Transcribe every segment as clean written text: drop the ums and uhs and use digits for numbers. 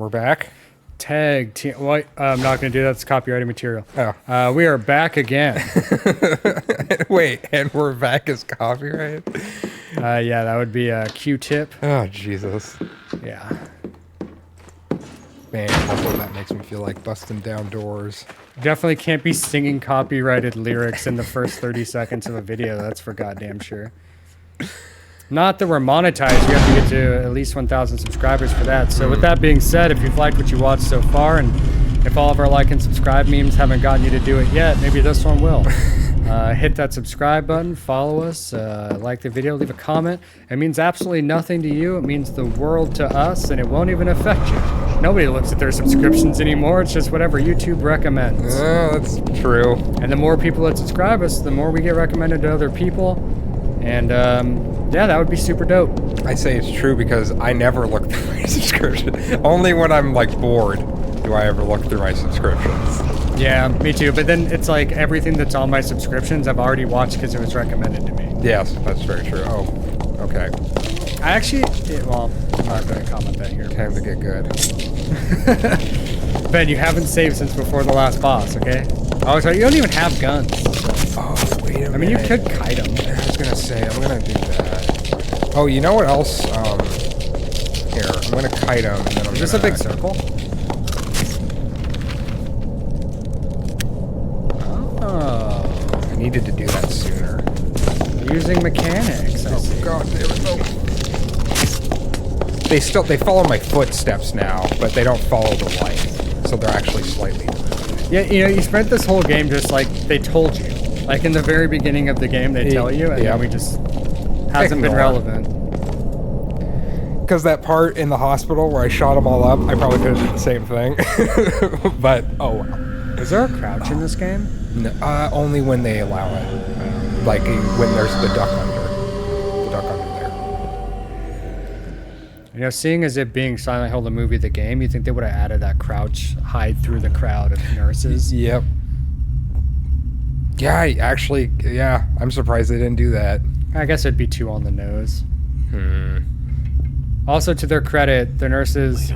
we're back. Tag team. What? I'm not going to do that. It's copyrighted material. Oh. We are back again. Wait, and we're back as copyright? Yeah, that would be a Q-tip. Oh, Jesus. Yeah. Man, hopefully that makes me feel like busting down doors. Definitely can't be singing copyrighted lyrics in the first 30 seconds of a video. That's for goddamn sure. Not that we're monetized. You have to get to at least 1,000 subscribers for that. So with that being said, if you've liked what you watched so far, and if all of our like and subscribe memes haven't gotten you to do it yet, maybe this one will. Hit that subscribe button, follow us, like the video, leave a comment. It means absolutely nothing to you. It means the world to us, and it won't even affect you. Nobody looks at their subscriptions anymore. It's just whatever YouTube recommends. Oh, that's true. And the more people that subscribe us, the more we get recommended to other people. And yeah, that would be super dope. I say it's true because I never look through my subscription. Only when I'm like bored do I ever look through my subscriptions. Yeah, me too. But then it's like everything that's on my subscriptions I've already watched because it was recommended to me. Yes, that's very true. Oh, okay. I actually, well, I'm not going to comment that here. Time to get good. Ben, you haven't saved since before the last boss, okay? Oh, sorry, you don't even have guns. So. Oh, wait a minute. I mean, you could kite them. I was going to say, I'm going to do that. Oh, you know what else? Here, I'm going to kite them. And then I'm Is this a big circle? Oh. I needed to do that sooner. Using mechanics, I see. God, there we go. They follow my footsteps now, but they don't follow the light. So they're actually slightly different. Yeah, you know, you spent this whole game just like they told you. Like in the very beginning of the game, they tell you, and then we just hasn't been relevant. Because that part in the hospital where I shot them all up, I probably could have done the same thing. But, oh well. Is there a crouch in this game? No, only when they allow it. Like when there's the duck under. The duck under there. You know, seeing as it being Silent Hill the movie, the game, you think they would have added that crouch hide through the crowd of nurses? Yep. Yeah, I'm surprised they didn't do that. I guess it'd be too on the nose. Also, to their credit, the nurses,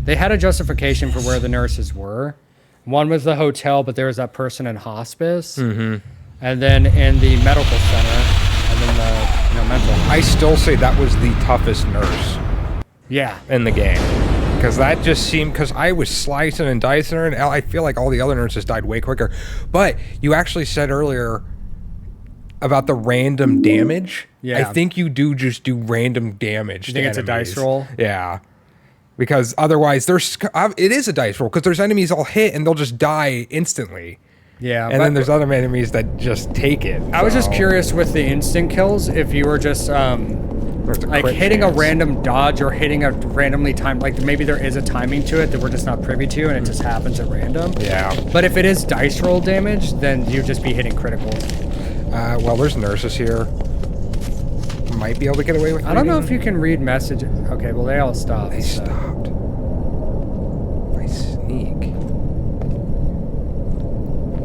they had a justification for where the nurses were. One was the hotel, but there was that person in hospice. And then in the medical center, and then the mental health. I still say that was the toughest nurse. Yeah. In the game. Because that just seemed, because I was slicing and dicing her, and I feel like all the other nurses died way quicker. But you actually said earlier about the random damage. Yeah. I think you do just do random damage. You think it's a dice roll? Yeah. Because otherwise, it is a dice roll, because there's enemies all hit and they'll just die instantly. Yeah. And then there's other enemies that just take it. I was just curious with the instant kills, if you were just like hitting a random dodge or hitting a randomly timed, like maybe there is a timing to it that we're just not privy to and it just happens at random. Yeah. But if it is dice roll damage, then you'd just be hitting criticals. Well, there's nurses here. Might be able to get away with it. I don't know if you can read messages. Okay, well, they all stopped. They stopped. If I sneak,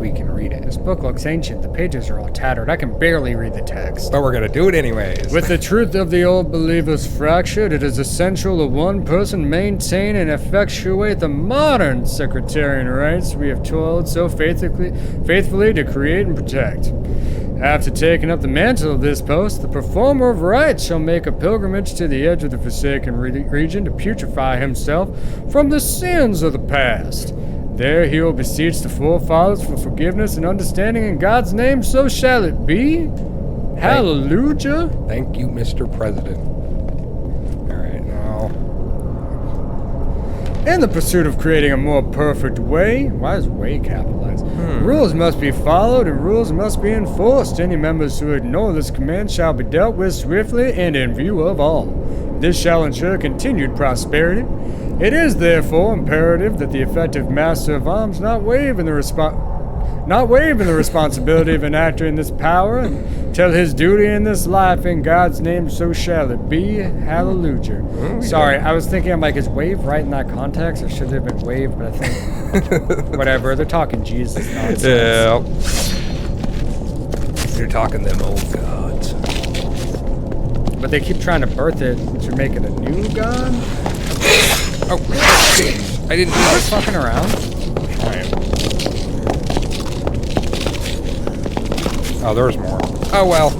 we can read it. This book looks ancient. The pages are all tattered. I can barely read the text. But we're going to do it anyways. With the truth of the old believers fractured, it is essential that one person maintain and effectuate the modern sectarian rights we have toiled so faithfully to create and protect. After taking up the mantle of this post, the performer of rights shall make a pilgrimage to the edge of the forsaken region to putrefy himself from the sins of the past. There he will beseech the forefathers for forgiveness and understanding in God's name, so shall it be. Hallelujah. Thank you, Mr. President. All right, now. In the pursuit of creating a more perfect way, why is way capitalized? Rules must be followed and rules must be enforced. Any members who ignore this command shall be dealt with swiftly and in view of all. This shall ensure continued prosperity. It is therefore imperative that the effective master of arms not waive in the responsibility of enacting this power until his duty in this life in God's name, so shall it be. Hallelujah. Sorry, I was thinking, I'm like, is wave right in that context? Or should it have been wave? But I think, whatever, they're talking Jesus nonsense. Yeah. You're talking them old gods. But they keep trying to birth it to make it a new god? Oh, I didn't I was fucking around. Oh, there's more. Oh, well.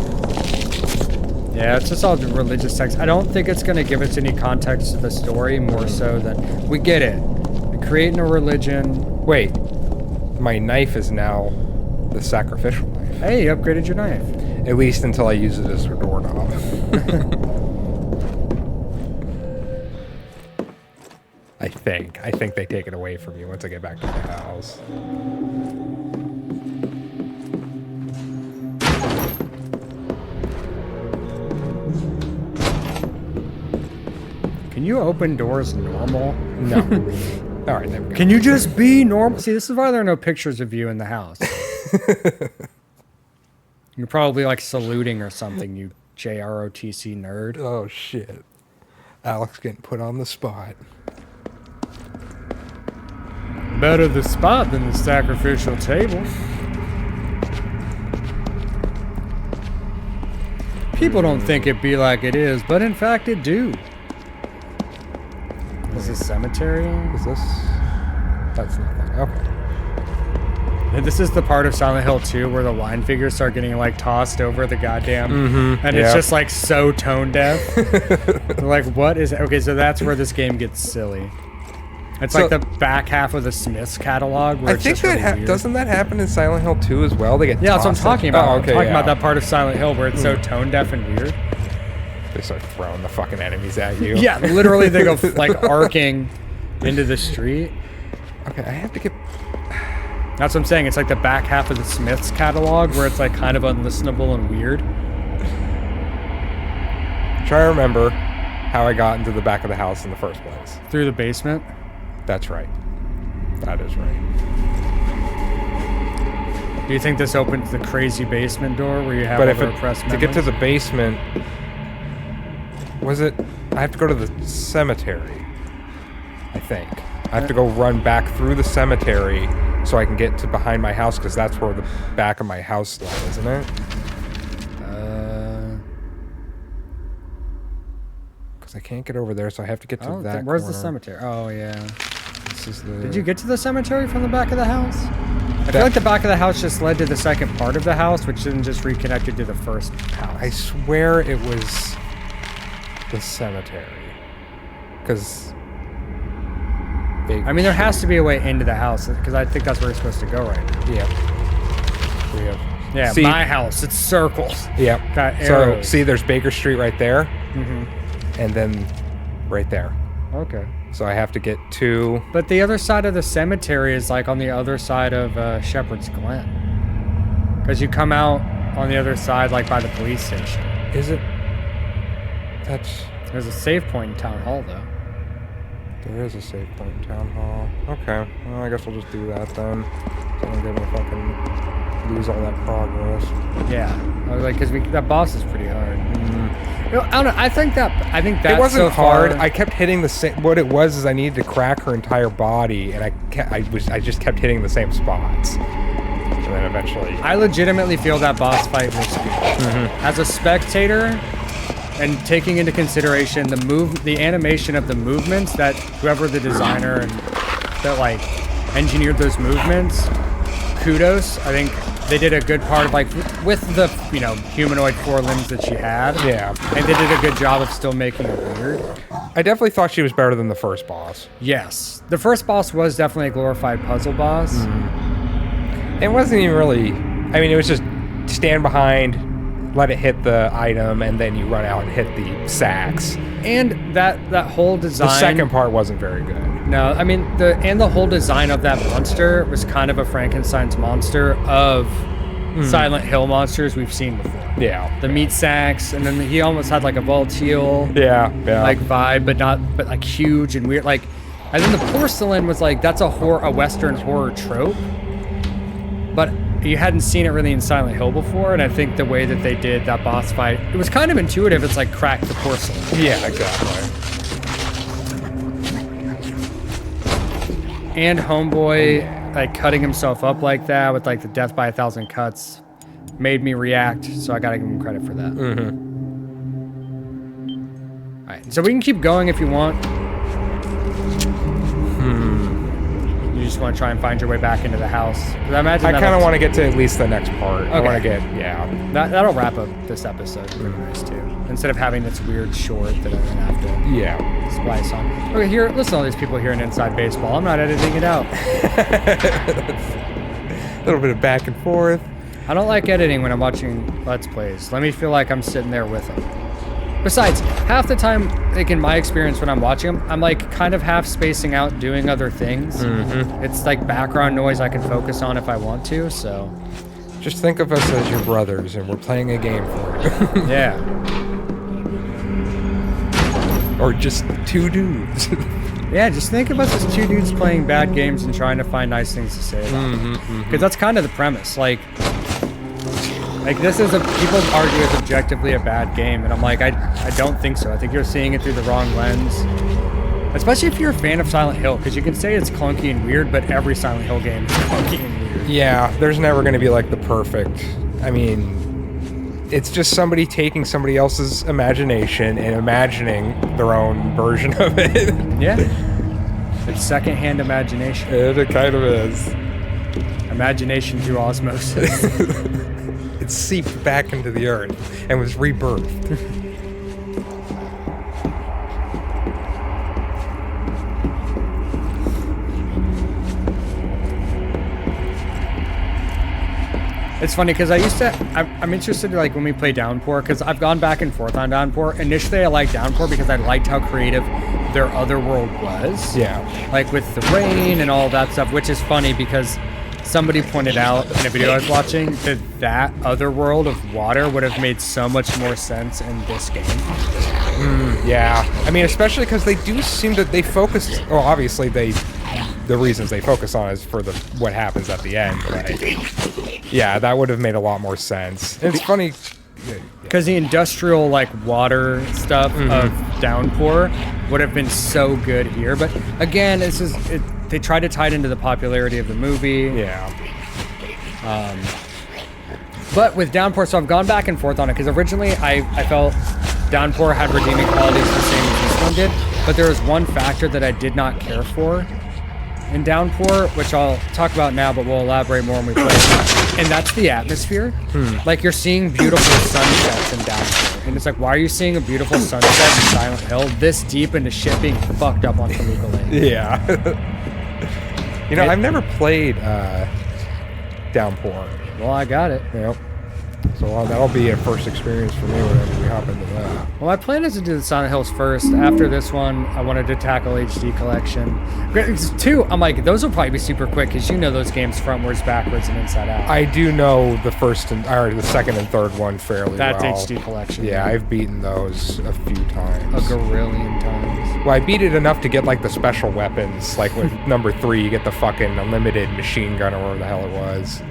Yeah, it's just all the religious text. I don't think it's going to give us any context to the story, more so than... We get it. We're creating a religion. Wait. My knife is now the sacrificial knife. Hey, you upgraded your knife. At least until I use it as a doorknob. I think they take it away from you once I get back to the house. Can you open doors normal? No. All right, there we go. Can you just be normal? See, this is why there are no pictures of you in the house. You're probably like saluting or something, you JROTC nerd. Oh, shit. Alex getting put on the spot. Better the spot than the sacrificial table. People don't think it be like it is, but in fact it do. Is this cemetery? Is this? That's nothing. Okay. And this is the part of Silent Hill 2 where the line figures start getting like tossed over the goddamn, and it's just like so tone deaf. Like, what is it? Okay, so that's where this game gets silly. It's like the back half of the Smiths catalog. Where I think that doesn't that happen in Silent Hill 2 as well? They get that's what I'm talking about. Oh, okay, I'm talking about that part of Silent Hill where it's so tone deaf and weird. They start throwing the fucking enemies at you. Yeah, literally they go like arcing into the street. Okay, I have to get... That's what I'm saying. It's like the back half of the Smiths catalog where it's like kind of unlistenable and weird. Try to remember how I got into the back of the house in the first place. Through the basement? That's right. That is right. Do you think this opens the crazy basement door where you have But all the repressed to get to memories? the basement... Was it... I have to go to the cemetery. I think. I have to go run back through the cemetery so I can get to behind my house, because that's where the back of my house lies, isn't it? Because I can't get over there, so I have to get to that Where's corner. the cemetery? Oh, yeah. This is the... Did you get to the cemetery from the back of the house? I feel like the back of the house just led to the second part of the house, which didn't just reconnect it to the first house. I swear it was the cemetery. Because... I mean, there has to be a way into the house, because I think that's where you're supposed to go right now. Yeah. Yeah, See, my house. It's circles. Yep. Got So, arrows. see, there's Baker Street right there. Mm-hmm. And then right there. Okay. So I have to get to... But the other side of the cemetery is like on the other side of Shepherd's Glen. Because you come out on the other side, like by the police station. Is it? That's... There's a save point in Town Hall, though. There is a save point in Town Hall. Okay. Well, I guess we'll just do that then. So I'm gonna fucking lose all that progress. Yeah. I was like, because that boss is pretty hard. You know, I don't know. I think that It wasn't so hard. far- I kept hitting the same... What it was is I needed to crack her entire body, and I just kept hitting the same spots. And then eventually... I legitimately feel that boss fight was good. As a spectator, and taking into consideration the animation of the movements that whoever the designer and that like engineered those movements, kudos. I think they did a good part of like with the humanoid forelimbs that she had. Yeah. And they did a good job of still making it weird. I definitely thought she was better than the first boss. Yes, the first boss was definitely a glorified puzzle boss. It wasn't even really... I mean, it was just stand behind, let it hit the item, and then you run out and hit the sacks. And that whole design. The second part wasn't very good. No, I mean the whole design of that monster was kind of a Frankenstein's monster of Silent Hill monsters we've seen before. Yeah. The meat sacks, and then he almost had like a Volteal Yeah. like vibe, but like huge and weird. Like, and then the porcelain was like that's a Western horror trope, but you hadn't seen it really in Silent Hill before, and I think the way that they did that boss fight, it was kind of intuitive. It's like crack the porcelain. Yeah, exactly. And Homeboy, like cutting himself up like that with like the death by 1,000 cuts, made me react. So I gotta give him credit for that. All right, so we can keep going if you want. just want to try and find your way back into the house? 'Cause I imagine I kind of want to get to at least the next part. I Okay. want to get, yeah. that'll wrap up this episode pretty nice too. Instead of having this weird short that I'm gonna have to Yeah. splice on. Okay, here, listen to all these people hearing Inside Baseball. I'm not editing it out. A little bit of back and forth. I don't like editing when I'm watching Let's Plays. Let me feel like I'm sitting there with them. Besides, half the time, like in my experience when I'm watching them, I'm like kind of half spacing out doing other things. Mm-hmm. It's like background noise I can focus on if I want to, so. Just think of us as your brothers, and we're playing a game for you. Yeah. Or just two dudes. Yeah, just think of us as two dudes playing bad games and trying to find nice things to say about them. Because that's kind of the premise. Like this is people argue it's objectively a bad game, and I'm like, I don't think so. I think you're seeing it through the wrong lens. Especially if you're a fan of Silent Hill, because you can say it's clunky and weird, but every Silent Hill game is clunky and weird. Yeah, there's never going to be like the perfect. I mean, it's just somebody taking somebody else's imagination and imagining their own version of it. Yeah. It's secondhand imagination. It kind of is. Imagination through osmosis. It seeped back into the earth and was rebirthed. It's funny because I'm interested like when we play Downpour, because I've gone back and forth on Downpour. Initially I liked Downpour because I liked how creative their other world was. Yeah. Like with the rain and all that stuff, which is funny because somebody pointed out in a video I was watching that other world of water would have made so much more sense in this game. Yeah. I mean, especially because they do seem to, they focus, well, obviously the reasons they focus on is for what happens at the end, but yeah, that would have made a lot more sense. It's funny because the industrial like water stuff of Downpour would have been so good here, but again, they tried to tie it into the popularity of the movie. Yeah. But with Downpour, so I've gone back and forth on it because originally I felt Downpour had redeeming qualities the same as this one did, but there was one factor that I did not care for in Downpour, which I'll talk about now, but we'll elaborate more when we play. And that's the atmosphere. Like you're seeing beautiful sunsets in Downpour, and it's like, why are you seeing a beautiful sunset in Silent Hill this deep into shit being fucked up on Toluca Lake? Yeah. You know, I've never played Downpour. Well, I got it. Yep. So that'll be a first experience for me whenever we hop into that. Well, my plan is to do the Silent Hills first. After this one, I wanted to tackle HD Collection. 2, I'm like, those will probably be super quick because you know those games frontwards, backwards, and inside out. I do know the second and third one fairly That's well. HD Collection. Yeah, I've beaten those a few times. A gorillion times. Well, I beat it enough to get like the special weapons. Like with number 3, you get the fucking unlimited machine gun or whatever the hell it was.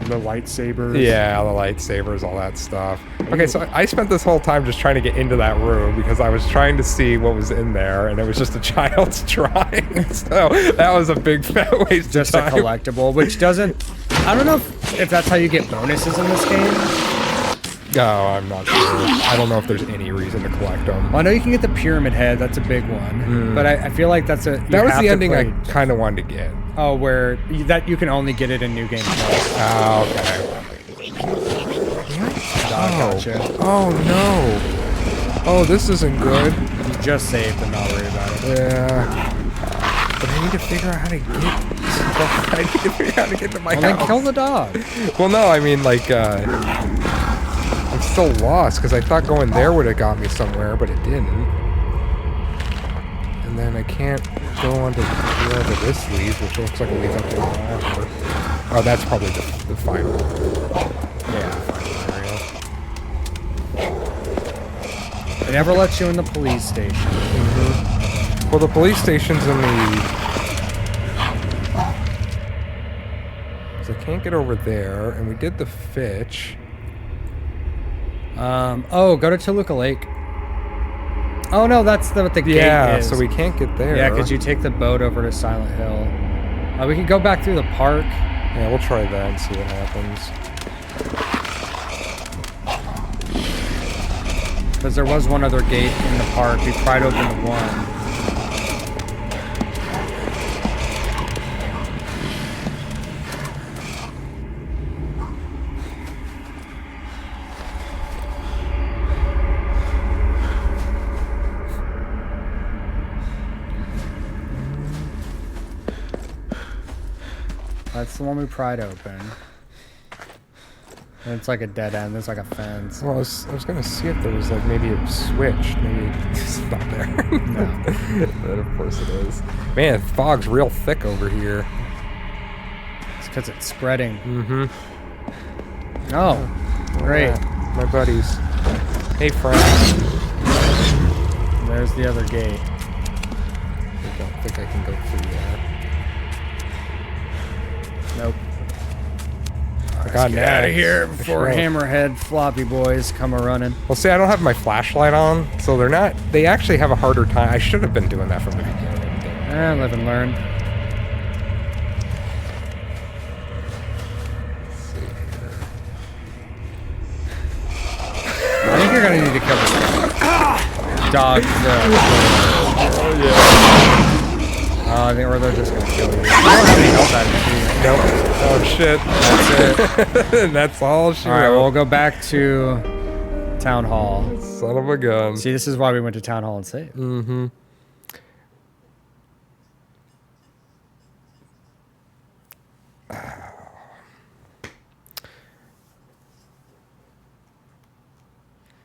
The lightsabers. Yeah, the lightsabers, all that stuff. Okay, so I spent this whole time just trying to get into that room because I was trying to see what was in there, and it was just a child's drawing. So that was a big fat waste Just of a time. collectible, which doesn't... I don't know if that's how you get bonuses in this game. No, I'm not sure. I don't know if there's any reason to collect them. Well, I know you can get the pyramid head. That's a big one. But I feel like that's a... That was the ending I kind of wanted to get. Oh, where you can only get it in New Game Plus. Oh, okay. Gotcha. Oh, no. Oh, this isn't good. You just saved and not worry about it. Yeah. But I need to figure out how to get... I need to figure out how to get to my Well, then house. kill the dog. Well, no, I mean, like, I'm still lost, because I thought going there would have got me somewhere, but it didn't. And then I can't go on to wherever this leads, which looks like it leads up to the after. Oh, that's probably the final. Yeah, the final area. They never let you in the police station. Well, the police station's in the... So I can't get over there, and we did the Fitch. Oh, go to Toluca Lake. Oh no, that's what the gate is. So we can't get there. Yeah, because you take the boat over to Silent Hill. We can go back through the park. Yeah, we'll try that and see what happens. Because there was one other gate in the park. We pried open the one. That's the one we pried open. And it's like a dead end. There's like a fence. Well, I was gonna see if there was like maybe a switch. Maybe it's not there. No. But of course it is. Man, fog's real thick over here. It's because it's spreading. Mm-hmm. Oh, great. Yeah, my buddies. Hey, friend. There's the other gate. I don't think I can go through there. Nope. Got Get out of here For before sure. Hammerhead floppy boys come a-running. Well, see, I don't have my flashlight on, so they're not. They actually have a harder time. I should have been doing that from the beginning. Live and learn. Let's see here. I think you're gonna need to kill this dog. Oh yeah. I think, or they're just gonna kill you. I don't have any health items, do you? Nope. Oh shit. That's it. That's all she All right, wrote. well, we'll go back to Town Hall. Son of a gun. See, this is why we went to Town Hall and saved. Mm-hmm.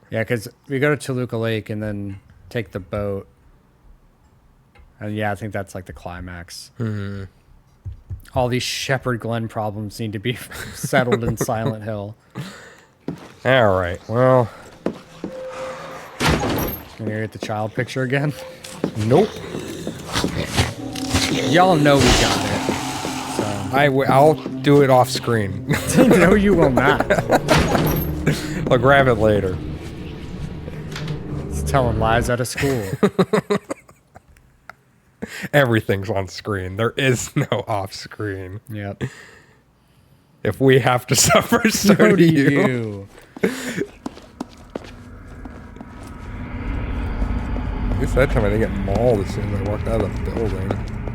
Yeah, because we go to Toluca Lake and then take the boat. And yeah, I think that's like the climax. Mm-hmm. All these Shepherd Glen problems need to be settled in Silent Hill. All right. Well. Can you get the child picture again? Nope. Y'all know we got it. I'll do it off screen. No, you will not. I'll grab it later. It's telling lies out of school. Everything's on screen. There is no off screen. Yep. If we have to suffer, so do you. At least that time I didn't get mauled as soon as I walked out of the building.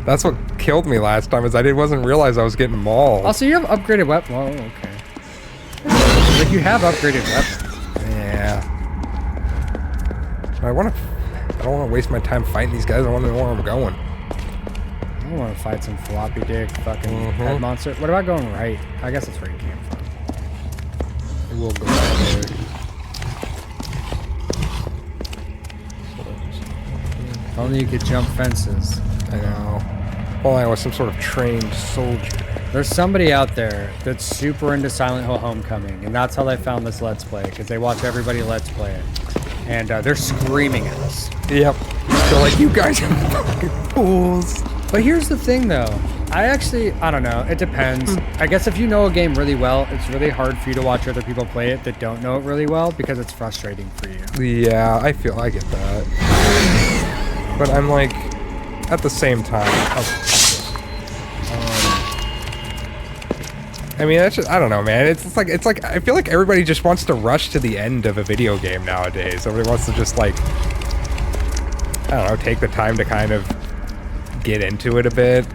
That's what killed me last time, is I wasn't realize I was getting mauled. Also, you have upgraded weapons. Oh, okay. Like, you have upgraded weapons. Yeah. I don't want to waste my time fighting these guys. I want to know where I'm going. I don't want to fight some floppy dick fucking head monster. What about going right? I guess that's where you came from. We'll go right there. If only you could jump fences. I know. Well, I was some sort of trained soldier. There's somebody out there that's super into Silent Hill Homecoming, and that's how they found this Let's Play, because they watch everybody Let's Play it. And they're screaming at us. Yep. They're like, you guys are fucking fools. But here's the thing, though. I don't know. It depends. I guess if you know a game really well, it's really hard for you to watch other people play it that don't know it really well, because it's frustrating for you. Yeah, I get that. But I'm like, at the same time, I mean, that's just, I don't know, man. It's like I feel like everybody just wants to rush to the end of a video game nowadays. Everybody wants to just like, I don't know, take the time to kind of get into it a bit.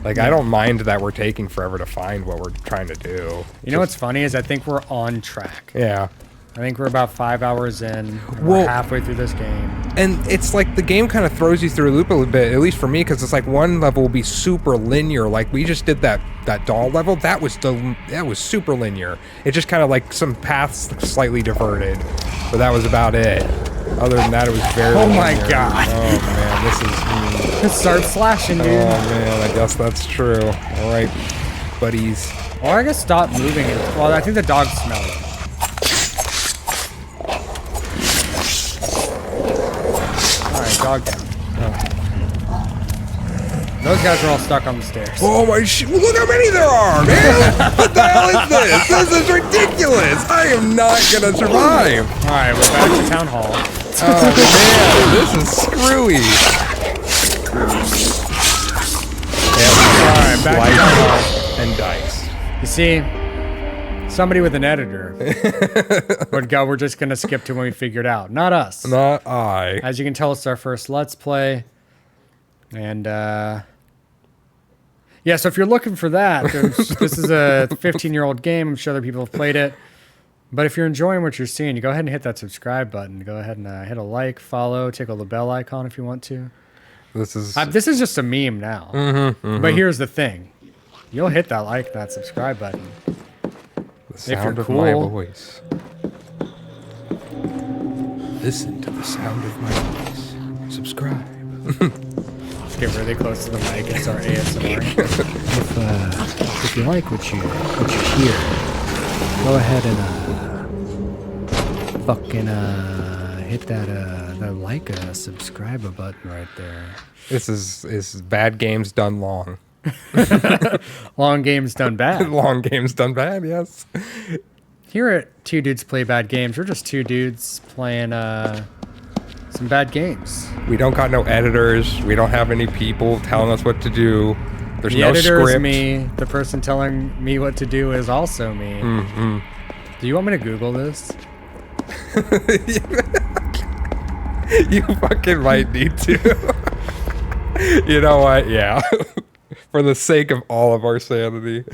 Like, I don't mind that we're taking forever to find what we're trying to do. You know what's funny is I think we're on track. Yeah. I think we're about 5 hours in. And Well, we're halfway through this game. And it's like the game kind of throws you through a loop a little bit, at least for me, because it's like one level will be super linear. Like we just did that doll level. That was super linear. It just kind of like some paths slightly diverted, but that was about it. Other than that, it was very Oh my linear. god. Oh man, this is... Start slashing, dude. Oh man, I guess that's true. All right, buddies. Or I guess stop moving it. Well, I think the dogs smell it. Alright, dog down. Those guys are all stuck on the stairs. Oh my shit, look how many there are, man! What the hell is this? This is ridiculous! I am not gonna survive! Alright, we're back to Town Hall. Oh man, this is screwy! Alright, back to Town Hall. And dice. You see, somebody with an editor would go, we're just gonna skip to when we figure it out. Not us. Not I. As you can tell, it's our first Let's Play. And, yeah, so if you're looking for that, this is a 15-year-old game. I'm sure other people have played it. But if you're enjoying what you're seeing, you go ahead and hit that subscribe button. Go ahead and hit a like, follow, tickle the bell icon if you want to. This is This is just a meme now. But here's the thing. You'll hit that like, that subscribe button. The sound you're of my cool. voice. Listen to the sound of my voice. Subscribe. Let's get really close to the mic. It's our ASMR. If you like what you hear, go ahead and fucking hit that like subscribe button right there. This is bad games done long. Long games done bad. Long games done bad, yes. Here at Two Dudes Play Bad Games, we're just two dudes playing some bad games. We don't got no editors. We don't have any people telling us what to do. There's The no editor script. is me. The person telling me what to do is also me. Mm-hmm. Do you want me to Google this? You fucking might need to. You know what? Yeah. For the sake of all of our sanity.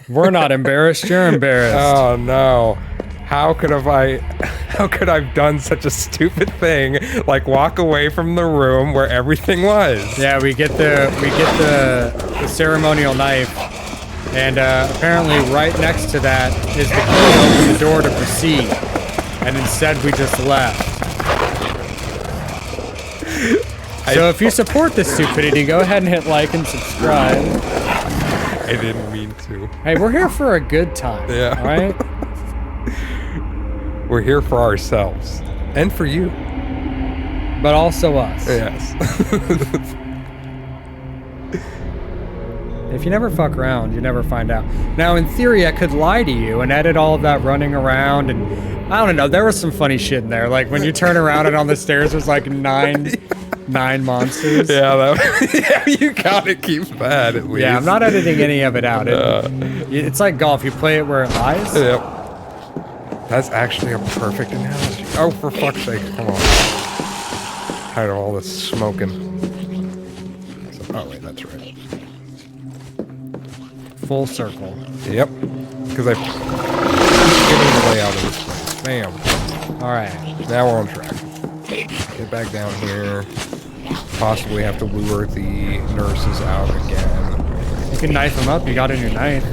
We're not embarrassed. You're embarrassed. Oh no. How could I've done such a stupid thing like walk away from the room where everything was? Yeah, we get the ceremonial knife, and apparently right next to that is the key to open the door to proceed, and instead we just left. So if you support this stupidity, go ahead and hit like and subscribe. I didn't mean to. Hey, we're here for a good time. Yeah. All right. We're here for ourselves and for you. But also us. Yes. If you never fuck around, you never find out. Now, in theory, I could lie to you and edit all of that running around, and I don't know. There was some funny shit in there. Like when you turn around and on the stairs, there's like nine monsters. Yeah, yeah, you gotta keep that at least. Yeah, I'm not editing any of it out. It's like golf. You play it where it lies. Yep. That's actually a perfect analogy. Oh, for fuck's sake, come on. Tired of all this smoking. Oh, wait, that's right. Full circle. Yep. Because I keep getting the layout of this place. Bam. All right. Now we're on track. Get back down here. Possibly have to lure the nurses out again. You can knife them up. You got a new knife.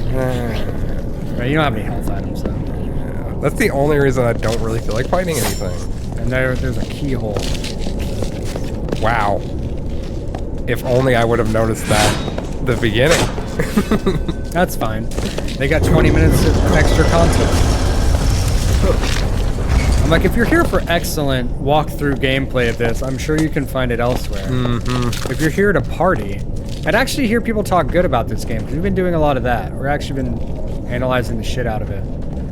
Right, you don't have any health items, though. Yeah, that's the only reason I don't really feel like fighting anything. And there's a keyhole. Wow. If only I would have noticed that at the beginning. That's fine. They got 20 minutes of extra content. I'm like, if you're here for excellent walkthrough gameplay of this, I'm sure you can find it elsewhere. Mm-hmm. If you're here to party, I'd actually hear people talk good about this game, because we've been doing a lot of that. We're actually been analyzing the shit out of it.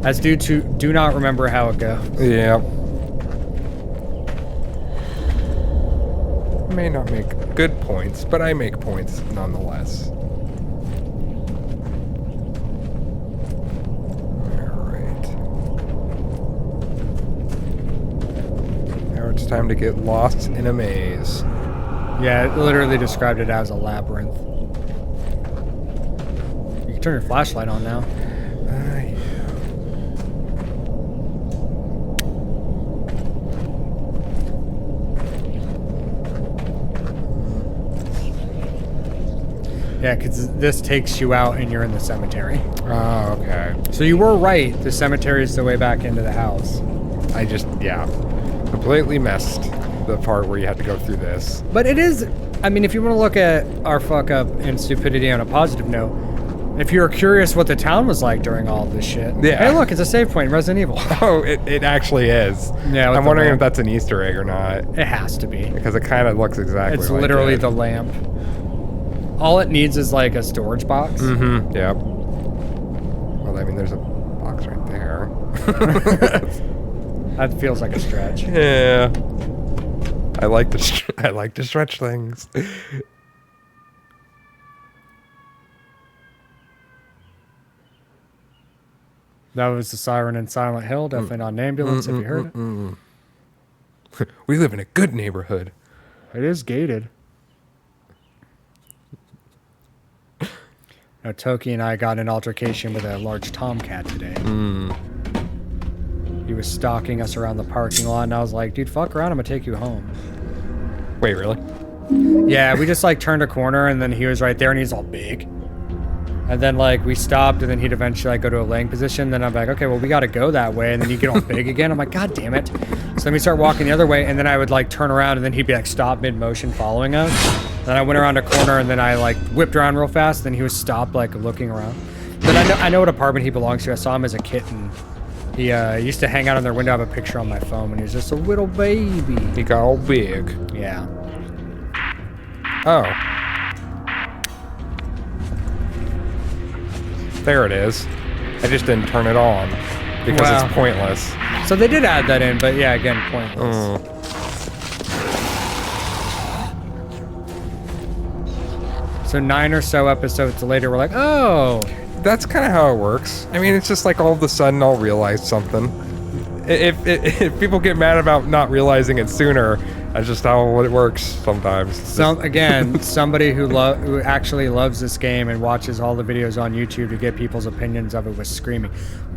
As dudes who do not remember how it goes. Yeah. May not make good points, but I make points nonetheless. It's time to get lost in a maze. Yeah, it literally described it as a labyrinth. You can turn your flashlight on now. Yeah, because this takes you out and you're in the cemetery. Oh, okay. So you were right. The cemetery is the way back into the house. I just, yeah. Completely missed the part where you had to go through this. But it is, I mean, if you want to look at our fuck up and stupidity on a positive note, if you're curious what the town was like during all of this shit, yeah. Hey, look, it's a save point in Resident Evil. Oh, it actually is. Yeah, I'm wondering if that's an Easter egg or not. It has to be. Because it kind of looks exactly It's like literally it. the lamp. All it needs is like a storage box. Mm-hmm, yep. Well, I mean, there's a box right there. That feels like a stretch. Yeah. I like to stretch things. That was the siren in Silent Hill, definitely not an ambulance if you heard it. We live in a good neighborhood. It is gated. Now, Toki and I got in an altercation with a large tomcat today. He was stalking us around the parking lot, and I was like, dude, fuck around, I'm gonna take you home. Wait, really? Yeah, we just like turned a corner and then he was right there and he's all big. And then like we stopped and then he'd eventually like go to a laying position. Then I'm like, okay, well we gotta go that way. And then he'd get all big again. I'm like, God damn it. So then we start walking the other way and then I would like turn around and then he'd be like stop mid motion following us. Then I went around a corner and then I like whipped around real fast. Then he was stopped like looking around. Then I know what apartment he belongs to. I saw him as a kitten. He used to hang out on their window. I have a picture on my phone when he was just a little baby. He got all big. Yeah. Oh. There it is. I just didn't turn it on because Wow. it's pointless. So they did add that in, but yeah, again, pointless. So 9 or so episodes later, we're like, oh. That's kind of how it works. I mean, it's just like all of a sudden I'll realize something. If people get mad about not realizing it sooner, that's just how it works sometimes. Somebody who actually loves this game and watches all the videos on YouTube to get people's opinions of it was screaming.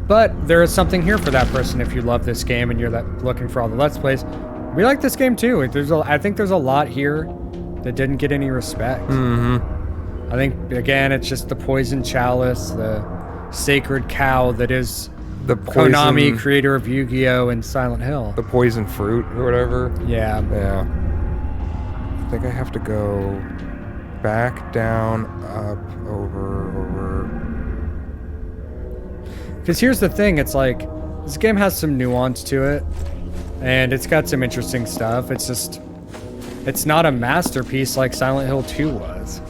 But there is something here for that person if you love this game and you're looking for all the Let's Plays. We like this game too. I think there's a lot here that didn't get any respect. Mm-hmm. I think, again, it's just the poison chalice, the sacred cow that is The poison, Konami, creator of Yu-Gi-Oh! And Silent Hill. the poison fruit or whatever. Yeah. Yeah. I think I have to go back, down, up, over. Because here's the thing, it's like, this game has some nuance to it, and it's got some interesting stuff. It's just, it's not a masterpiece like Silent Hill 2 was.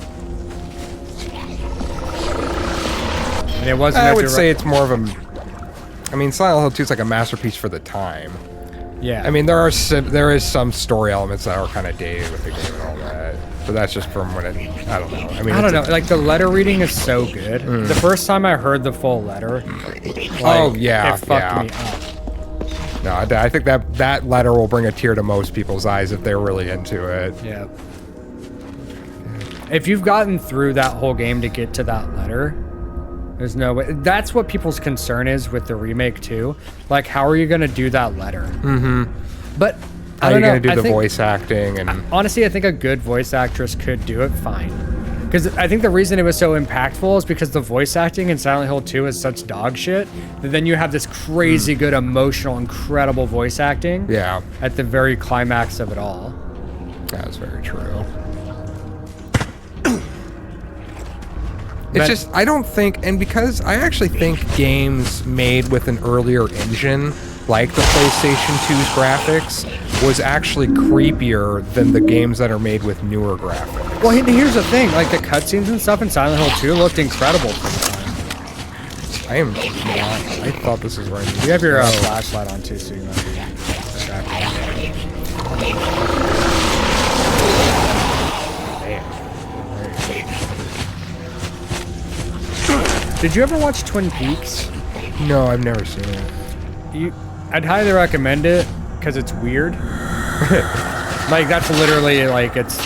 And it wasn't. I would say it's more of a. I mean, Silent Hill 2 is like a masterpiece for the time. Yeah. I mean, there is some story elements that are kind of dated with the game and all that, but that's just from when it. I don't know. I mean, I don't know. Like the letter reading is so good. The first time I heard the full letter, Oh, yeah, it fucked yeah. me up. No, I think that letter will bring a tear to most people's eyes if they're really into it. Yeah. If you've gotten through that whole game to get to that letter, there's no way. That's what people's concern is with the remake too. Like, how are you gonna do that letter? Mm-hmm. But How I are don't you know. gonna do I the think- voice acting and? Honestly, I think a good voice actress could do it fine. Because I think the reason it was so impactful is because the voice acting in Silent Hill 2 is such dog shit that then you have this crazy good, emotional, incredible voice acting Yeah, at the very climax of it all. that's very true. But- It's just, I don't think, and because I actually think games made with an earlier engine, like the PlayStation 2's graphics, was actually creepier than the games that are made with newer graphics. Well, here's the thing. Like, the cutscenes and stuff in Silent Hill 2 looked incredible for the time. I am not, I thought this was right. You have your flashlight on, too, so you might be distracted. Did you ever watch Twin Peaks? No, I've never seen it. I'd highly recommend it because it's weird. Like that's literally like it's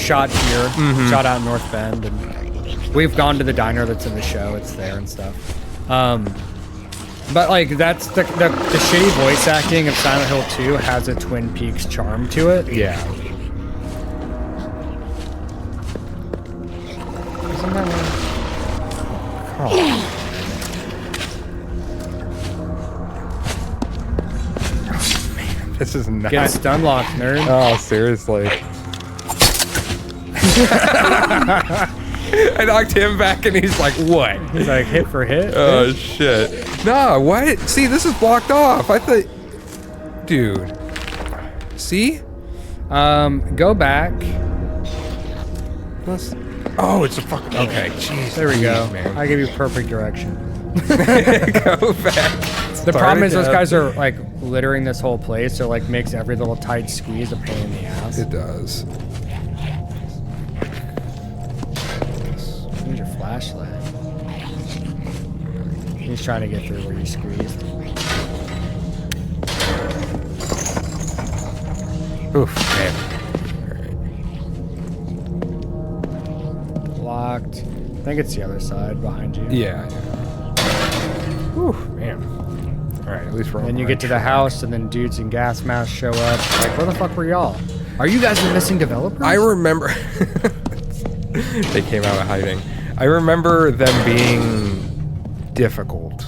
shot here, shot out in North Bend, and we've gone to the diner that's in the show. It's there and stuff. But like that's the shitty voice acting of Silent Hill 2 has a Twin Peaks charm to it. Yeah. Isn't that one? Oh. This is not. Get stun locked, nerd. Oh, seriously. I knocked him back and he's like, what? He's like hit for hit. Oh, shit. No, what? See, this is blocked off. I thought. Dude. See? Go back. Oh, it's a fucking. Okay, jeez. There we go. Man. I give you perfect direction. Go back. The Start problem is those again. guys are like littering this whole place, so it, like makes every little tight squeeze a pain in the ass. It does. Use your flashlight. He's trying to get through where you squeezed. Oof, man. Locked. I think it's the other side behind you. Yeah. Ooh, man. All right, at least we're on Then the you right get to the track. house, and then dudes in gas masks show up. Like, where the fuck were y'all? Are you guys the missing developers? I remember they came out of hiding. I remember them being difficult.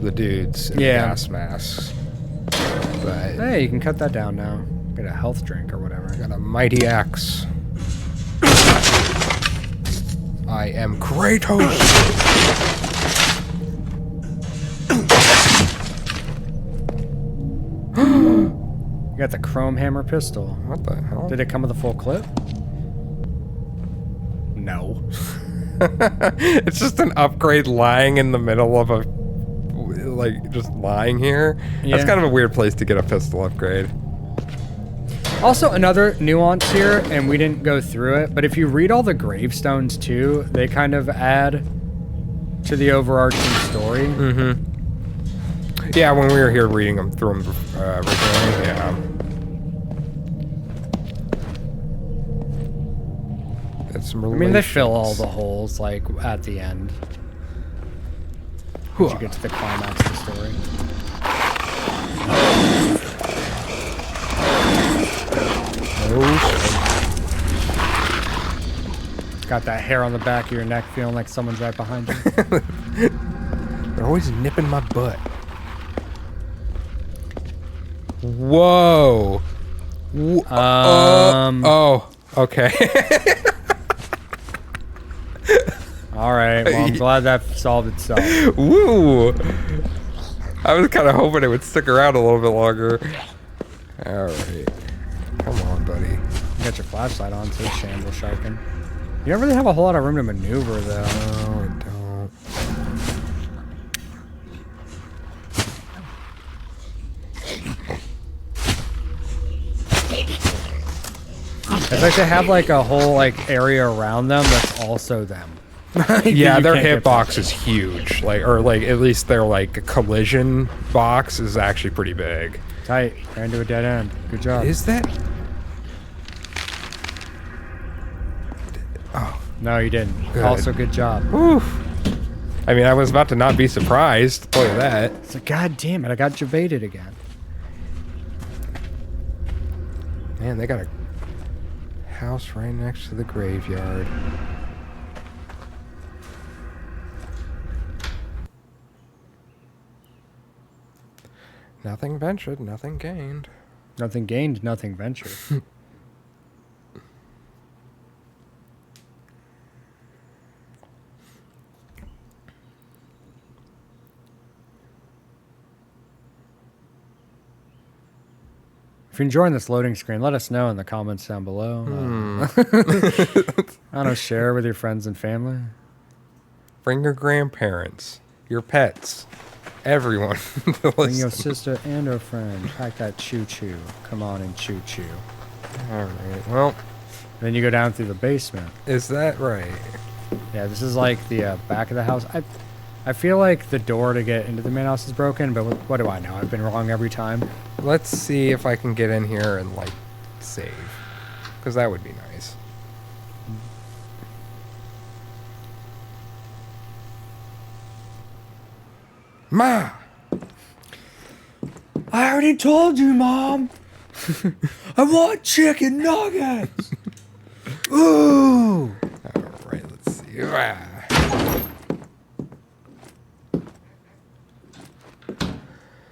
The dudes in gas masks. But hey, you can cut that down now. Get a health drink or whatever. got a mighty axe. I am Kratos. You got the chrome hammer pistol. What the hell? Did it come with a full clip? No. It's just an upgrade lying in the middle of a, like, just lying here. Yeah. That's kind of a weird place to get a pistol upgrade. Also, another nuance here, and we didn't go through it, but if you read all the gravestones too, they kind of add to the overarching story. Mm-hmm. Yeah, when we were here reading them through them originally, yeah. That's some I mean, they fill all relations. the holes, like, at the end. Once you get to the climax of the story. Got that hair on the back of your neck feeling like someone's right behind you. They're always nipping my butt. Whoa. Oh, okay. Alright, well, I'm glad that solved itself. Woo! I was kind of hoping it would stick around a little bit longer. Alright. Come on, buddy. You got your flashlight on too, Shamble Sharkin. You don't really have a whole lot of room to maneuver, though. No, I don't. It's like they have like a whole like area around them that's also them. Yeah, You their can't get hitbox is huge. Like, or like at least their like collision box is actually pretty big. Tight. Ran to a dead end. Good job. Is that? Oh, No, you didn't. Good. Also, good job. whew. I mean, I was about to not be surprised. I'll tell you that. It's like, God damn it, I got jebaited again. Man, they got a house right next to the graveyard. Nothing ventured, nothing gained. Nothing gained, nothing ventured. If you're enjoying this loading screen, let us know in the comments down below. I don't know, share with your friends and family. Bring your grandparents, your pets, everyone. to Bring your listen. sister and her friend. Pack that choo-choo. Come on and choo-choo. All right. Well, Then you go down through the basement. is that right? Yeah, this is like the back of the house. I feel like the door to get into the main house is broken, but what do I know? I've been wrong every time. Let's see if I can get in here and like save, because that would be nice. Ma. I already told you, Mom. I want chicken nuggets. Ooh. All right. Let's see. Ah.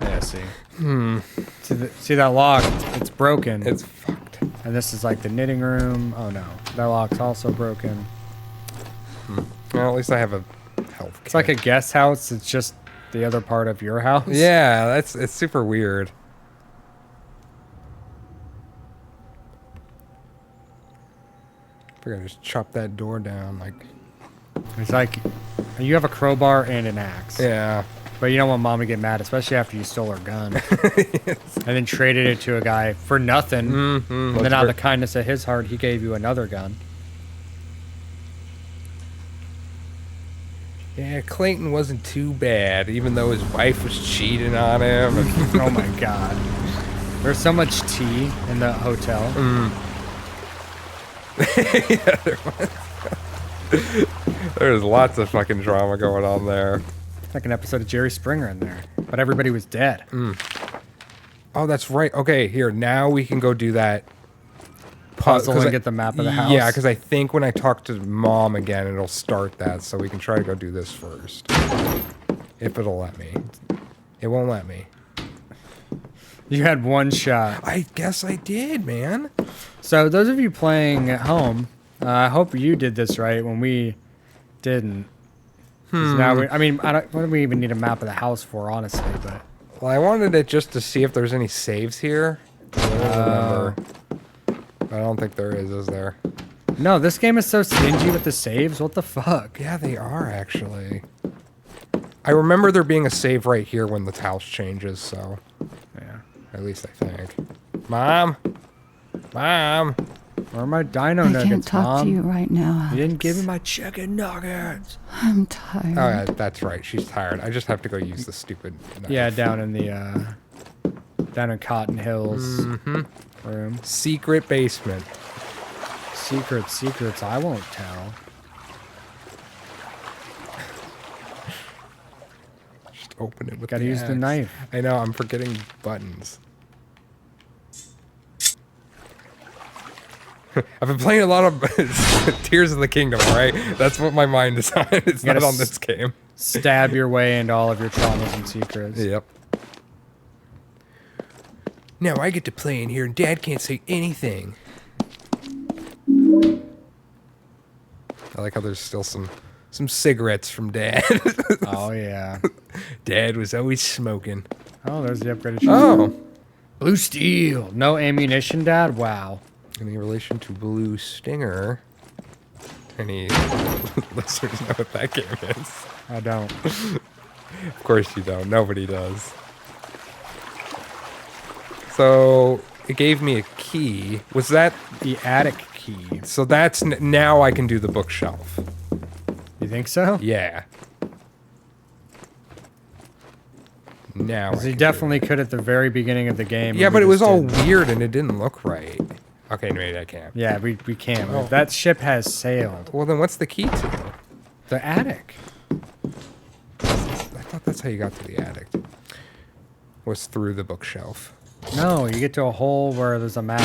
Yeah, see. See that lock? It's broken. It's fucked. And this is like the knitting room. Oh no, that lock's also broken. Well, at least I have a health. It's like a guest house. It's just the other part of your house. Yeah, it's super weird. I figure I just chop that door down, like. It's like you have a crowbar and an axe. Yeah. But you don't want Mom to get mad, especially after you stole her gun. And then traded it to a guy for nothing. Mm-hmm. And then out of the kindness of his heart, he gave you another gun. Yeah, Clayton wasn't too bad, even though his wife was cheating on him. And Oh my god. There's so much tea in the hotel. yeah, there's lots of fucking drama going on there. It's like an episode of Jerry Springer in there. But everybody was dead. Oh, that's right. Okay, here, now we can go do that puzzle 'cause and I- get the map of the house? Yeah, because I think when I talk to Mom again, it'll start that, so we can try to go do this first. If it'll let me. It won't let me. You had one shot. I guess I did, man. So those of you playing at home, I hope you did this right when we didn't. 'Cause Now I mean, what do we even need a map of the house for, honestly? But Well, I wanted it just to see if there's any saves here. I don't remember. I don't think there is there? no, this game is so stingy with the saves. What the fuck? Yeah, they are, actually. I remember there being a save right here when the house changes, so... Yeah. At least I think. Mom? Mom? Where are my dino I nuggets, can't talk Mom? to you right now. You didn't give me my chicken nuggets. I'm tired. Oh, yeah, that's right. She's tired. I just have to go use the stupid knife. Yeah, down in the down in Cotton Hills room. Secret basement. Secrets I won't tell. Just open it with Gotta the use the axe. knife. I know, I'm forgetting buttons. I've been playing a lot of Tears of the Kingdom, right? That's what my mind is on. It's You not gotta on this game. Stab your way into all of your traumas and secrets. Yep. Now I get to play in here and Dad can't say anything. I like how there's still some cigarettes from Dad. Oh yeah. Dad was always smoking. Oh, there's the upgraded shotgun. Oh. Blue steel. No ammunition, Dad? Wow. Any relation to Blue Stinger? Any listeners know what that game is? I don't. Of course you don't. Nobody does. So it gave me a key. Was that... The attic key. So that's... Now I can do the bookshelf. You think so? Yeah. Now I Because you can do definitely could at the very beginning of the game. it. Yeah, and but we it was just all didn't. weird and it didn't look right. Okay, maybe I can't. Yeah, we can't. Oh. That ship has sailed. Well, then what's the key to? The attic. I thought that's how you got to the attic. Was through the bookshelf. No, you get to a hole where there's a map.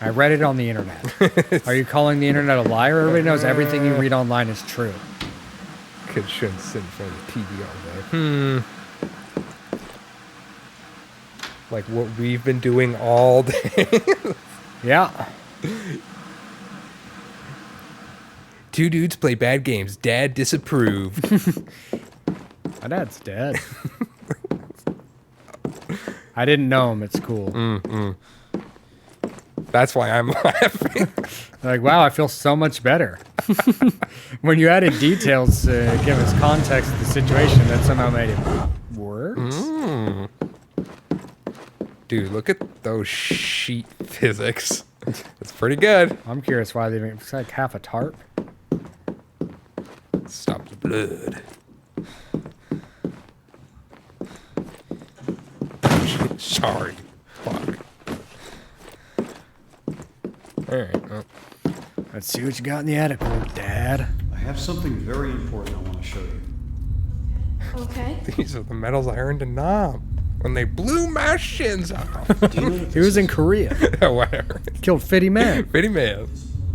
I read it on the internet. Are you calling the internet a liar? Everybody knows everything you read online is true. Kid shouldn't sit in front of the TV all day. Like what we've been doing all day. Yeah. Two dudes play bad games. Dad disapproved. My dad's dead. I didn't know him at school. That's why I'm laughing. Like, wow, I feel so much better. When you added details to give us context to the situation, that somehow made it worse. Dude, look at those sheet physics. That's pretty good. I'm curious why they even... It's like half a tarp. Stop the blood. Sorry. Fuck. Alright, well. Let's see what you got in the attic, old Dad. I have something very important I want to show you. Okay. These are the medals I earned in Nam when they blew my shins off. Do you know what He was in Korea. Whatever. Killed 50 men. Pretty man.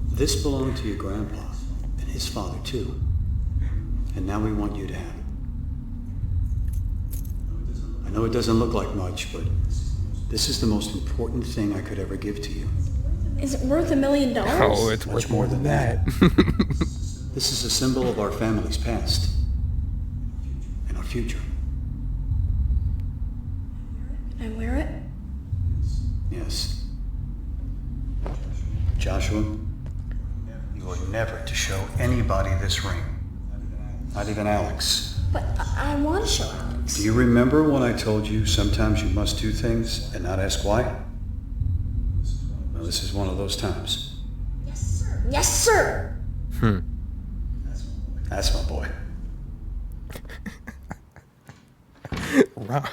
This belonged to your grandpa and his father too. And now we want you to have it. I know it doesn't look like much, but this is the most important thing I could ever give to you. Is it worth $1 million? Oh, it's Much worth more than that. This is a symbol of our family's past and our future. Can I wear it? Yes. Joshua, you are never to show anybody this ring. Not even Alex. But I want to show Alex. Do you remember when I told you sometimes you must do things and not ask why? Well, this is one of those times. Yes, sir. Yes, sir. That's my boy. Ron,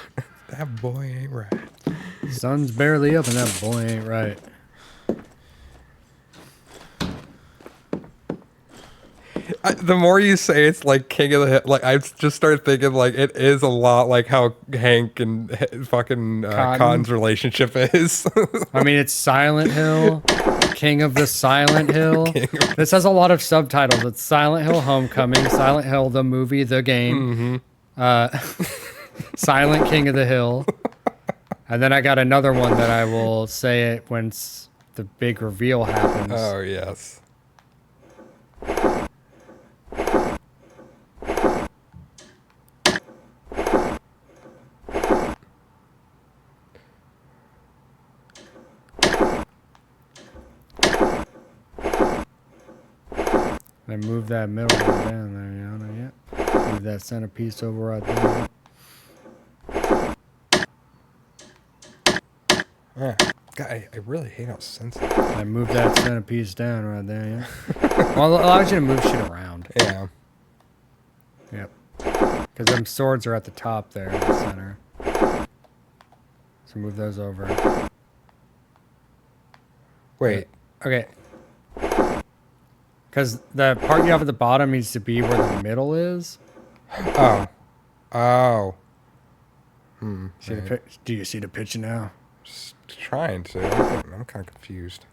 that boy ain't right. Sun's barely up and that boy ain't right. The more you say it's like King of the Hill, like I just start thinking like it is a lot like how Hank and fucking Cotton's relationship is. I mean, it's Silent Hill, King of the Silent Hill. This has a lot of subtitles. It's Silent Hill Homecoming, Silent Hill the movie, the game, Silent King of the Hill, and then I got another one that I will say it when the big reveal happens. Oh yes. Then move that middle one down there, you know, yeah. Move that centerpiece over right there. Yeah. God, I really hate how sensitive. And move that centerpiece down right there, yeah. Well, it allows you to move shit around. Yeah. Yep. Because them swords are at the top there in the center. So move those over. Wait. Okay. Because the part you have at the bottom needs to be where the middle is. Oh. Oh. See the do you see the picture now? Just trying to. I'm kind of confused.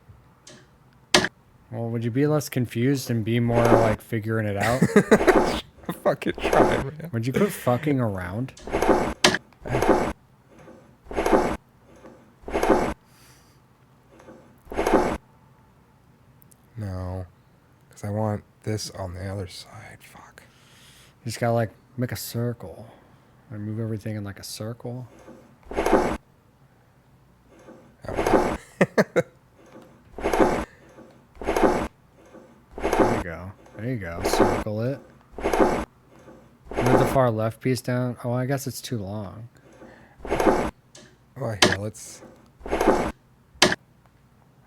Well, would you be less confused and be more like figuring it out? I'm fucking trying, man. Would you quit fucking around? No. Because I want this on the other side. Fuck. You just gotta like make a circle. And move everything in like a circle. Oh. There you go. There you go. Circle it. Move the far left piece down. Oh, I guess it's too long. Oh, here, let's...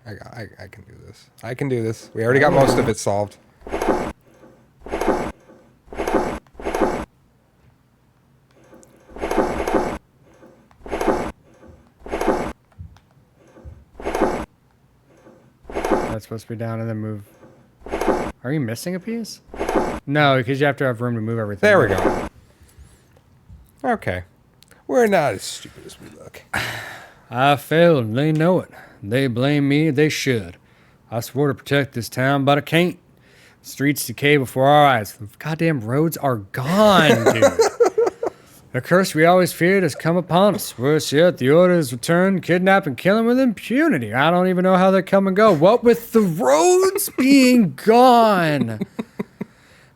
I can do this. I can do this. We already got most of it solved. That's supposed to be down and then move. Are you missing a piece? No, because you have to have room to move everything. There we go. Okay. We're not as stupid as we look. I failed and they know it. They blame me, they should. I swore to protect this town, but I can't. The streets decay before our eyes. The goddamn roads are gone, dude. The curse we always feared has come upon us. Worse yet, the order is returned, kidnap and killing with impunity. I don't even know how they come and go. What with the roads being gone?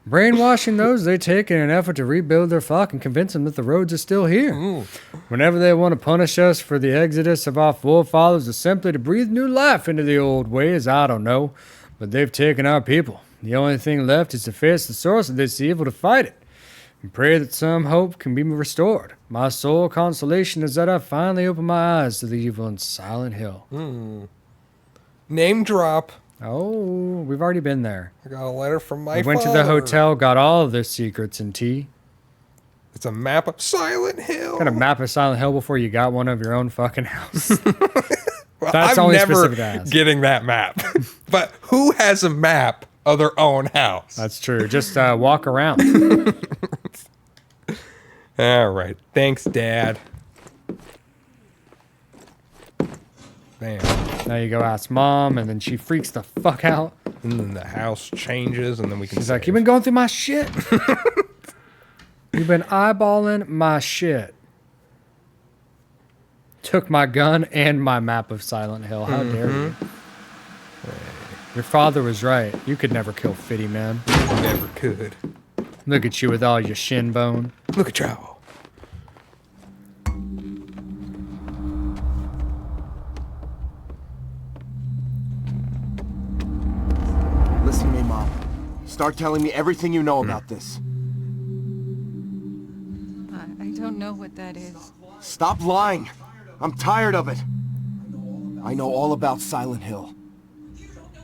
Brainwashing those they take in an effort to rebuild their flock and convince them that the roads are still here. Whenever they want to punish us for the exodus of our forefathers or simply to breathe new life into the old ways, I don't know. But they've taken our people. The only thing left is to face the source of this evil to fight it. And pray that some hope can be restored. My sole consolation is that I finally opened my eyes to the evil in Silent Hill. Name drop. Oh, we've already been there. I got a letter from my We went to the hotel, got all of their secrets and tea. It's a map of Silent Hill. Got a map of Silent Hill before you got one of your own fucking house. Well, That's I'm only never specific to ask. getting that map. But who has a map of their own house? That's true. Just walk around. All right. Thanks, Dad. Bam. Now you go ask Mom, and then she freaks the fuck out. And then the house changes, and then we can. She's like, "You've been going through my shit. You've been eyeballing my shit. Took my gun and my map of Silent Hill. How dare you? Your father was right. You could never kill Fitty, man. Never could. Look at you with all your shin bone. Look at y'all. Listen to me, Mom. Start telling me everything you know about this. I don't know what that is. Stop lying. I'm tired of it. I know all about Silent Hill.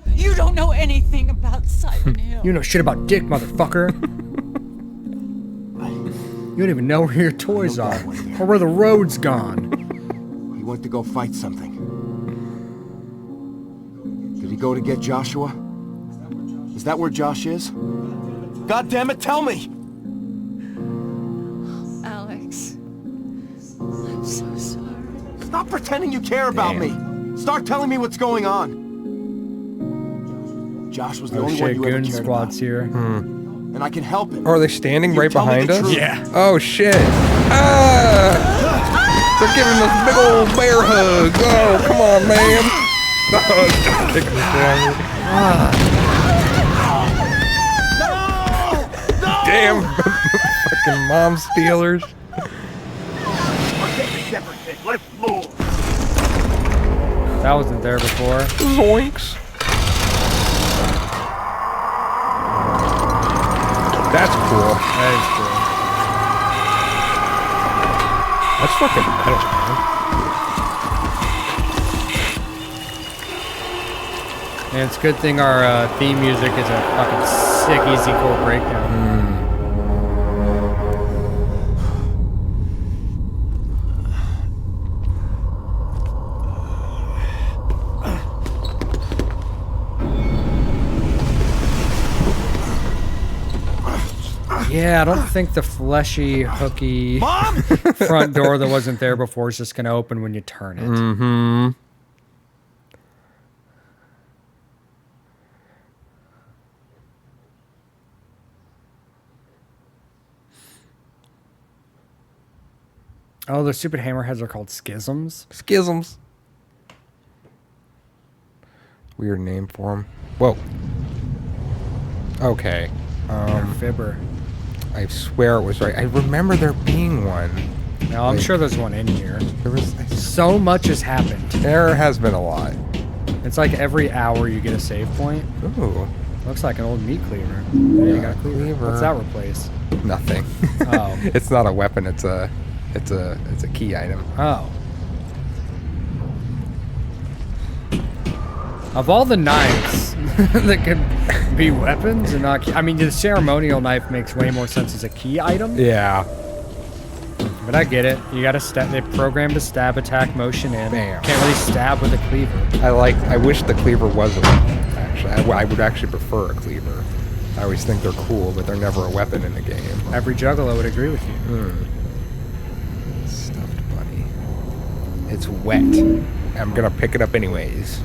You don't know anything about Silent Hill. You know shit about dick, motherfucker. You don't even know where your toys are. Or where the road's gone. He went to go fight something. Did he go to get Joshua? Is that where Josh is? God damn it, tell me! Alex. I'm so sorry. Stop pretending you care about me! Start telling me what's going on! Josh was the Oh only one shit, you ever Goon cared Squad's about. here. And I can help him. Oh, are they standing You right tell me behind the us? truth. Yeah. Oh shit! Ah! They're giving us big old bear hugs. Oh, come on, man! No, don't kick the Damn! Fucking mom stealers. Let's move! That wasn't there before. Zoinks! That's cool. That is cool. That's fucking metal, man. And it's a good thing our theme music is a fucking sick easy chord breakdown. Yeah, I don't think the fleshy, hooky front door that wasn't there before is just going to open when you turn it. Mm-hmm. Oh, the stupid hammerheads are called schisms? Schisms. Weird name for them. Whoa. Okay. Fibber. I swear it was right. I remember there being one. Now, I'm Like- sure there's one in here. There was. So much has happened. There has been a lot. It's like every hour you get a save point. Ooh. Looks like an old meat cleaver. Yeah, you got a cleaver. Cleaver. What's that replace? Nothing. Oh. It's not a weapon. It's a key item. Oh. Of all the knives that could be weapons and not key, I mean, the ceremonial knife makes way more sense as a key item. Yeah. But I get it. You gotta stab. They programmed a stab attack motion in. Bam. Can't really stab with a cleaver. I wish the cleaver was a weapon. Actually, I would actually prefer a cleaver. I always think they're cool, but they're never a weapon in the game. Every juggalo would agree with you. Stuffed bunny. It's wet. I'm gonna pick it up anyways.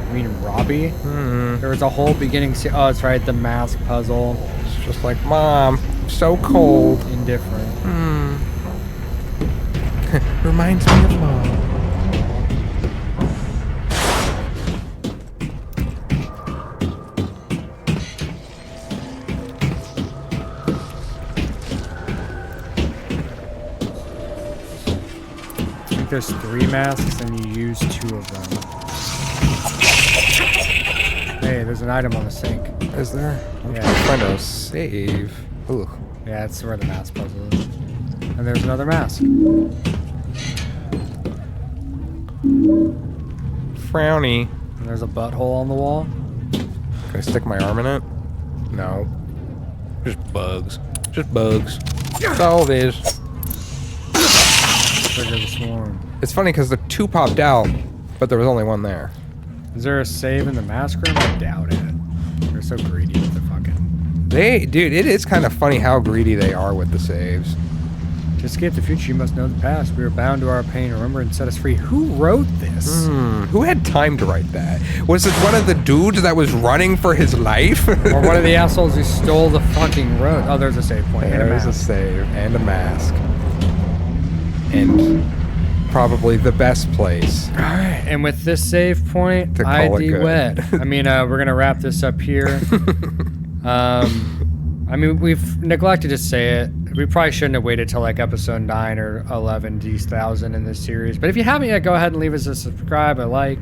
You mean Robbie? There was a whole beginning. Oh, that's right. The mask puzzle. It's just like, Mom, I'm so cold. Indifferent. Reminds me of Mom. I think there's 3 masks and you use 2 of them. Hey, there's an item on the sink. Is there? I'm Yeah. trying to find a save. Ugh. Yeah, that's where the mask puzzle is. And there's another mask. Frowny. And there's a butthole on the wall. Can I stick my arm in it? No. Just bugs. Just bugs. That's all it is. Trigger the swarm. It's funny because the 2 popped out, but there was only 1 there. Is there a save in the mask room? I doubt it. They're so greedy with the fucking... Dude, it is kind of funny how greedy they are with the saves. To escape the future, you must know the past. We are bound to our pain. Remember and set us free. Who wrote this? Who had time to write that? Was it one of the dudes that was running for his life? Or one of the assholes who stole the fucking road? Oh, there's a save point. And a There's a mask. save and a mask. And probably the best place. Alright, and with this save point, To call it ID good. wet. I mean, we're gonna wrap this up here. I mean, we've neglected to say it. We probably shouldn't have waited till like episode 9 or 11, these 1,000 in this series. But if you haven't yet, go ahead and leave us a subscribe, a like,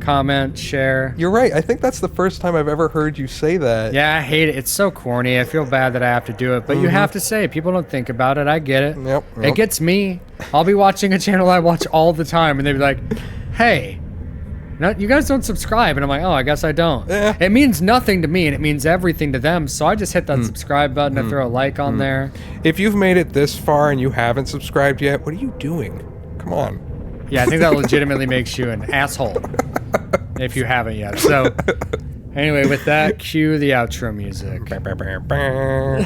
comment, share. You're right. I think that's the first time I've ever heard you say that. Yeah, I hate it. It's so corny. I feel bad that I have to do it, but you have to say it. People don't think about it. I get it. Yep, It yep. gets me. I'll be watching a channel I watch all the time, and they'd be like, "Hey, no, you guys don't subscribe," and I'm like, "Oh, I guess I don't." Yeah. It means nothing to me, and it means everything to them. So I just hit that subscribe button and throw a like on there. If you've made it this far and you haven't subscribed yet, what are you doing? Come on. Yeah, I think that legitimately makes you an asshole if you haven't yet. So Anyway, with that, cue the outro music. Bah, bah, bah, bah.